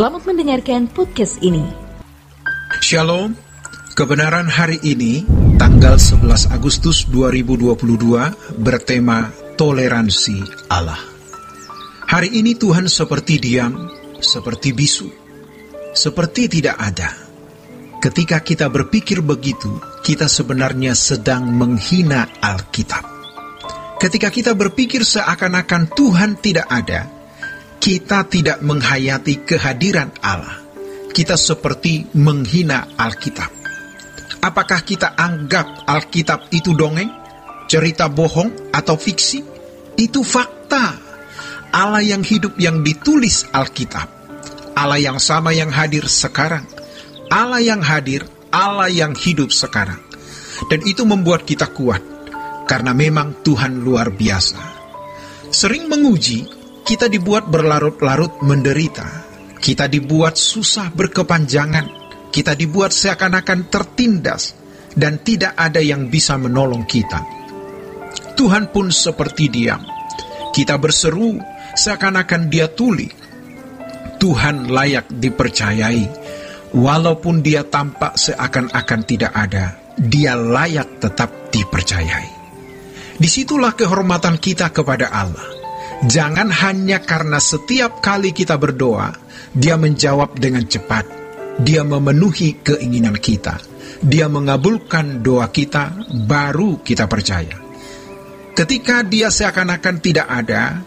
Selamat mendengarkan podcast ini. Shalom, kebenaran hari ini, tanggal 11 Agustus 2022, bertema toleransi Allah. Hari ini Tuhan seperti diam, seperti bisu, seperti tidak ada. Ketika kita berpikir begitu, kita sebenarnya sedang menghina Alkitab. Ketika kita berpikir seakan-akan Tuhan tidak ada, kita tidak menghayati kehadiran Allah. Kita seperti menghina Alkitab. Apakah kita anggap Alkitab itu dongeng, cerita bohong, atau fiksi? Itu fakta. Allah yang hidup yang ditulis Alkitab. Allah yang sama yang hadir sekarang. Allah yang hadir, Allah yang hidup sekarang. Dan itu membuat kita kuat, karena memang Tuhan luar biasa. Sering menguji, kita dibuat berlarut-larut menderita. Kita dibuat susah berkepanjangan. Kita dibuat seakan-akan tertindas. Dan tidak ada yang bisa menolong kita. Tuhan pun seperti diam. Kita berseru seakan-akan Dia tuli. Tuhan layak dipercayai. Walaupun Dia tampak seakan-akan tidak ada, Dia layak tetap dipercayai. Disitulah kehormatan kita kepada Allah. Jangan hanya karena setiap kali kita berdoa, Dia menjawab dengan cepat. Dia memenuhi keinginan kita. Dia mengabulkan doa kita, baru kita percaya. Ketika Dia seakan-akan tidak ada,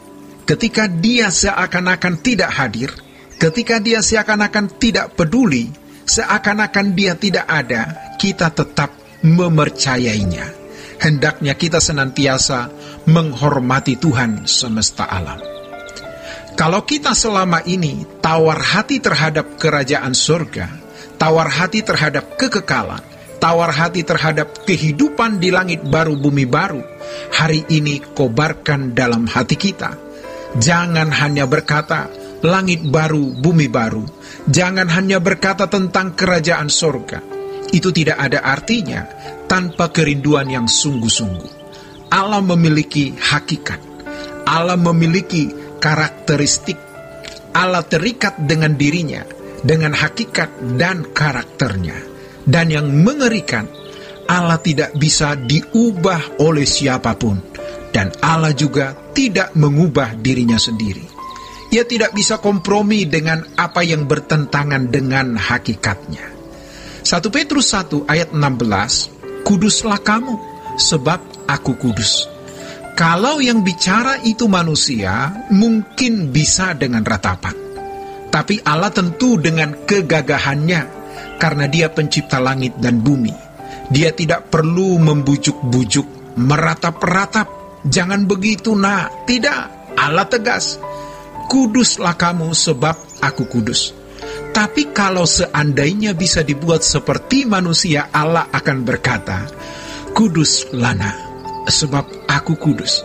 ketika Dia seakan-akan tidak hadir, ketika Dia seakan-akan tidak peduli, seakan-akan Dia tidak ada, kita tetap mempercayainya. Hendaknya kita senantiasa menghormati Tuhan semesta alam. Kalau kita selama ini tawar hati terhadap kerajaan surga, tawar hati terhadap kekekalan, tawar hati terhadap kehidupan di langit baru bumi baru, hari ini kobarkan dalam hati kita. Jangan hanya berkata langit baru bumi baru, jangan hanya berkata tentang kerajaan surga. Itu tidak ada artinya tanpa kerinduan yang sungguh-sungguh. Allah memiliki hakikat. Allah memiliki karakteristik. Allah terikat dengan dirinya, dengan hakikat dan karakternya. Dan yang mengerikan, Allah tidak bisa diubah oleh siapapun. Dan Allah juga tidak mengubah dirinya sendiri. Ia tidak bisa kompromi dengan apa yang bertentangan dengan hakikatnya. 1 Petrus 1 ayat 16, kuduslah kamu, sebab aku kudus. Kalau yang bicara itu manusia, mungkin bisa dengan ratapan. Tapi Allah tentu dengan kegagahannya, karena Dia pencipta langit dan bumi. Dia tidak perlu membujuk-bujuk, meratap-ratap. Jangan begitu nak, tidak. Allah tegas, kuduslah kamu sebab aku kudus. Tapi kalau seandainya bisa dibuat seperti manusia, Allah akan berkata, kudus lana, sebab aku kudus.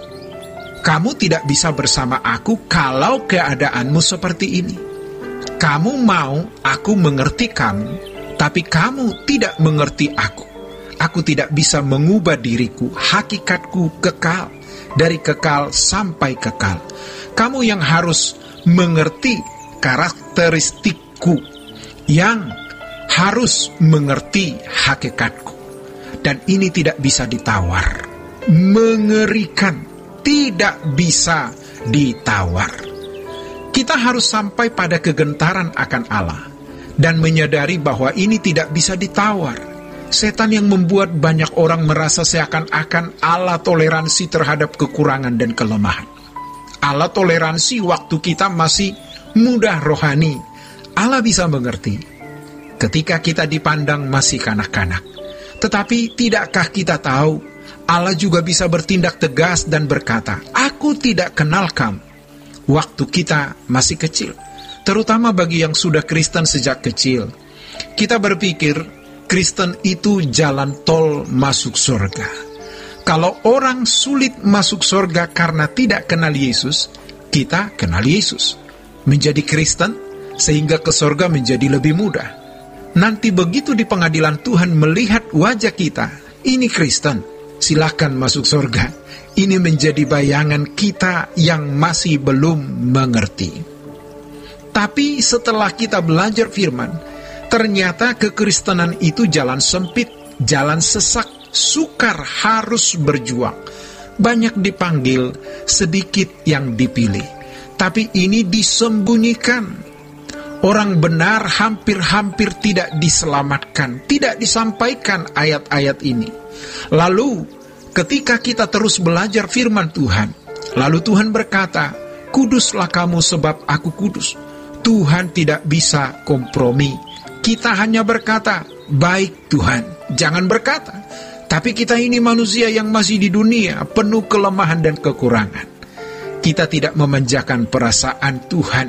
Kamu tidak bisa bersama aku kalau keadaanmu seperti ini. Kamu mau aku mengerti kamu, tapi kamu tidak mengerti aku. Aku tidak bisa mengubah diriku, hakikatku kekal, dari kekal sampai kekal. Kamu yang harus mengerti karakteristikku, yang harus mengerti hakikatku. Dan ini tidak bisa ditawar. Mengerikan, tidak bisa ditawar. Kita harus sampai pada kegentaran akan Allah dan menyadari bahwa ini tidak bisa ditawar. Setan yang membuat banyak orang merasa seakan-akan Allah toleransi terhadap kekurangan dan kelemahan. Allah toleransi waktu kita masih muda rohani. Allah bisa mengerti ketika kita dipandang masih kanak-kanak. Tetapi tidakkah kita tahu Allah juga bisa bertindak tegas dan berkata, aku tidak kenal kamu, waktu kita masih kecil. Terutama bagi yang sudah Kristen sejak kecil. Kita berpikir Kristen itu jalan tol masuk surga. Kalau orang sulit masuk surga karena tidak kenal Yesus, kita kenal Yesus. Menjadi Kristen sehingga ke surga menjadi lebih mudah. Nanti begitu di pengadilan Tuhan melihat wajah kita, ini Kristen, silakan masuk surga. Ini menjadi bayangan kita yang masih belum mengerti. Tapi setelah kita belajar firman, ternyata kekristenan itu jalan sempit, jalan sesak, sukar, harus berjuang. Banyak dipanggil, sedikit yang dipilih. Tapi ini disembunyikan. Orang benar hampir-hampir tidak diselamatkan, tidak disampaikan ayat-ayat ini. Lalu, ketika kita terus belajar firman Tuhan, lalu Tuhan berkata, "Kuduslah kamu sebab aku kudus." Tuhan tidak bisa kompromi. Kita hanya berkata, "Baik Tuhan." Jangan berkata, tapi kita ini manusia yang masih di dunia, penuh kelemahan dan kekurangan. Kita tidak memanjakan perasaan Tuhan,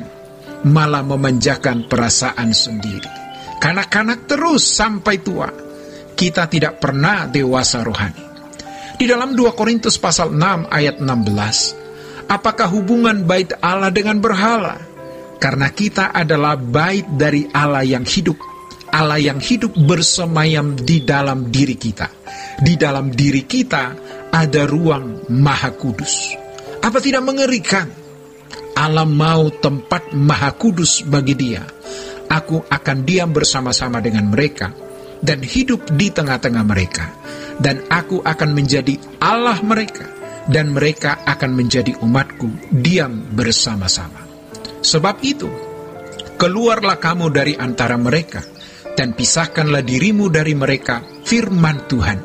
malah memanjakan perasaan sendiri. Kanak-kanak terus sampai tua. Kita tidak pernah dewasa rohani. Di dalam 2 Korintus pasal 6 ayat 16, apakah hubungan bait Allah dengan berhala? Karena kita adalah bait dari Allah yang hidup. Allah yang hidup bersemayam di dalam diri kita. Di dalam diri kita ada ruang Maha Kudus. Apa tidak mengerikan? Allah mau tempat Maha Kudus bagi dia. Aku akan diam bersama-sama dengan mereka dan hidup di tengah-tengah mereka. Dan aku akan menjadi Allah mereka, dan mereka akan menjadi umatku, diam bersama-sama. Sebab itu, keluarlah kamu dari antara mereka, dan pisahkanlah dirimu dari mereka, firman Tuhan.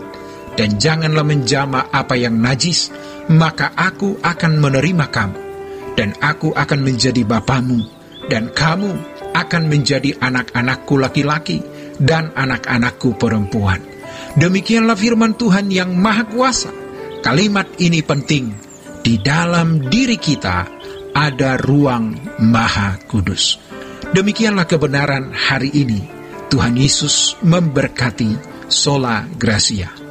Dan janganlah menjamah apa yang najis, maka aku akan menerima kamu. Dan aku akan menjadi bapamu, dan kamu akan menjadi anak-anakku laki-laki, dan anak-anakku perempuan. Demikianlah firman Tuhan yang Maha Kuasa. Kalimat ini penting. Di dalam diri kita ada ruang Maha Kudus. Demikianlah kebenaran hari ini. Tuhan Yesus memberkati. Sola Gracia.